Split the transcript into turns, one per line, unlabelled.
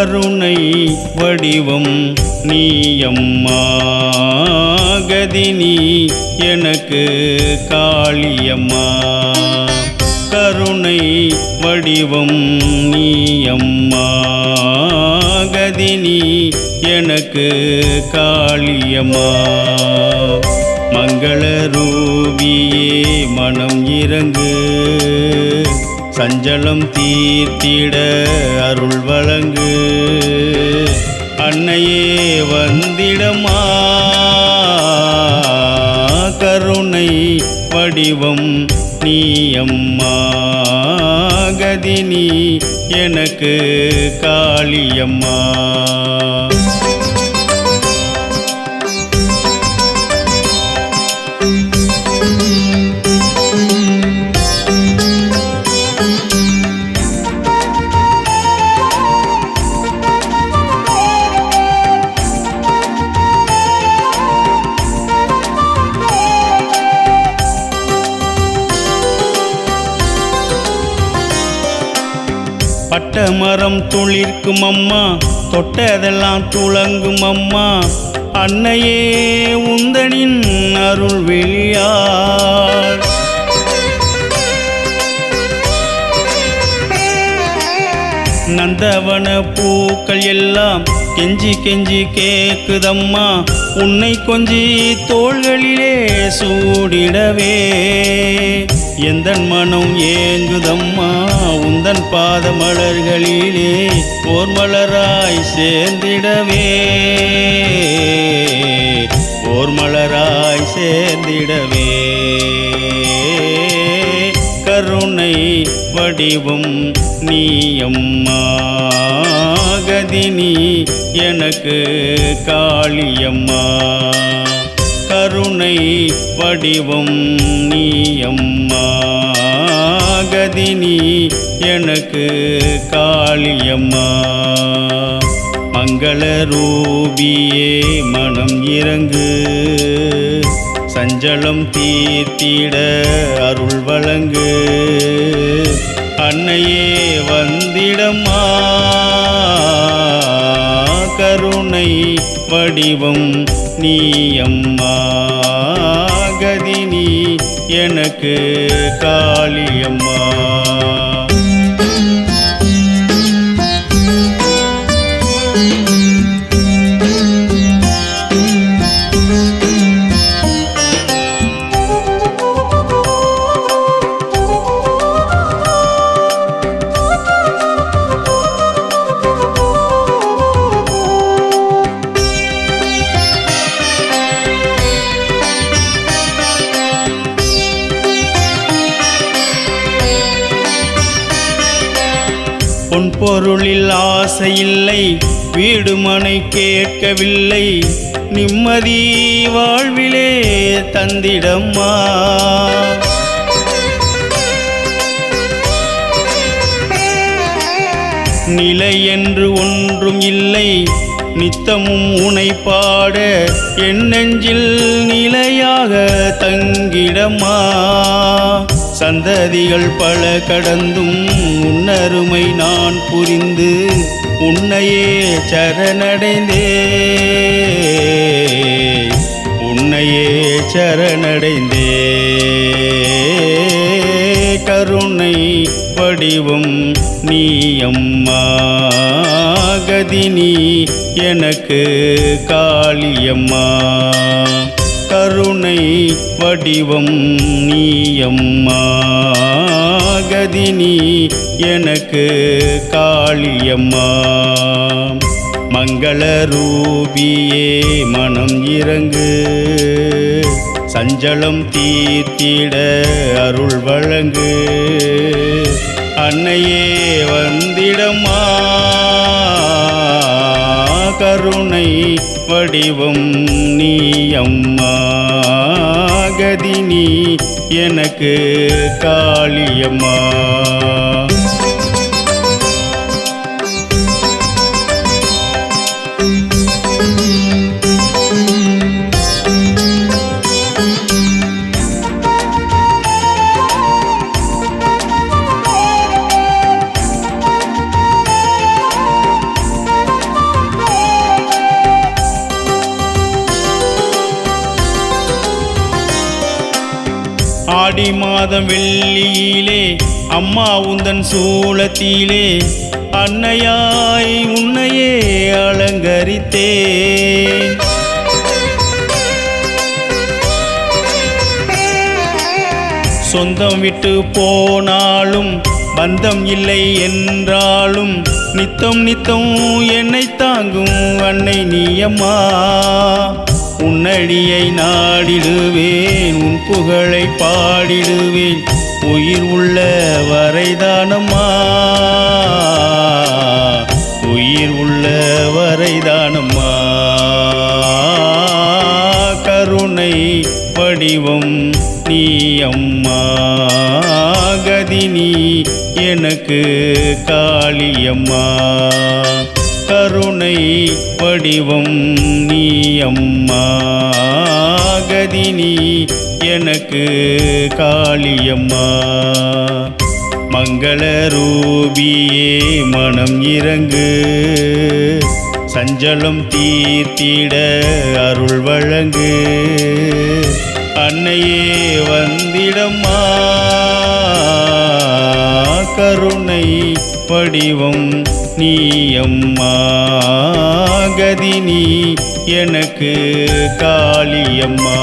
கருணை வடிவம் நீயம்மா கதினி எனக்கு காளியம்மா கருணை வடிவம் நீயம்மா கதினி எனக்கு காளியம்மா மங்கள ரூபியே மனம் இறங்கு சஞ்சலம் தீர்த்திட அருள் வழங்கு அன்னையே வந்திடமா கருணை வடிவம் நீயம்மா கதினி எனக்கு காளியம்மா பட்ட மரம் துளிர்க்கும் அம்மா தொட்டதெல்லாம் துளங்கும் அம்மா அன்னையே உந்தனின் அருள் வெளியார் நந்தவன பூக்கள் எல்லாம் கெஞ்சி கெஞ்சி கேக்குதம்மா உன்னை கொஞ்சி தோள்களிலே சூடிடவே எந்தன் மனம் ஏங்குதம்மா உந்தன் பாத மலர்களிலே ஓர் மலராய் சேர்ந்திடவே ஓர் மலராய் சேர்ந்திடவே கருணை வடிவம் நீயம்மா கதினி எனக்கு காளியம்மா கருணை வடிவம் நீயம்மா கதினி எனக்கு காளியம்மா மங்கள ரூபியே மனம் இறங்கு சஞ்சலம் தீர்த்திட அருள் வழங்கு அன்னையே வந்திடமா கருணை வடிவம் நீயம்மா கதினி எனக்கு காளியம்மா பொன் பொருளில் ஆசையில்லை வீடு மனை கேட்கவில்லை நிம்மதி வாழ்விலே தந்திடம்மா நிலை என்று ஒன்றும் இல்லை நித்தமும் உனை பாட என் நெஞ்சில் நிலையாக தங்கிடம்மா சந்ததிகள் பல கடந்தும் உன்னருமை நான் புரிந்து உன்னையே சரணடைந்தே உன்னையே சரணடைந்தே கருணை வடிவம் நீயம்மா கதினி எனக்கு காளியம்மா கருணை வடிவம் நீயம்மா கதினி எனக்கு காளியம்மா மங்கள ரூபியே மனம் இறங்கு சஞ்சலம் தீர்த்திட அருள் வழங்கு அன்னையே வந்திடமா கருணை வடிவம் நீயம்மா கதினி எனக்கு காளியம்மா ஆடி மாதம் வெள்ளியிலே அம்மா உந்தன் சூலத்திலே அன்னையாய் உன்னையே அலங்கரித்தேன். சொந்தம் விட்டு போனாலும் பந்தம் இல்லை என்றாலும் நித்தம் நித்தம் என்னை தாங்கும் அன்னை நீயம்மா. உன்னடியை நாடிடுவேன், உன் புகழை பாடிடுவேன், உயிர் உள்ள வரைதானம்மா, உயிர் உள்ள வரைதானம்மா. கருணை வடிவம் நீ அம்மா, கதினி எனக்கு காளியம்மா. கருணை வடிவம் நீ அம்மா, கதினி எனக்கு காளியம்மா. மங்கள ரூபியே மனம் இறங்கு, சஞ்சலம் தீர்த்திட அருள் வழங்கு. அன்னையே வந்திடம்மா, கருணை வடிவம் நீ அம்மா, கதினி எனக்கு காளியம்மா.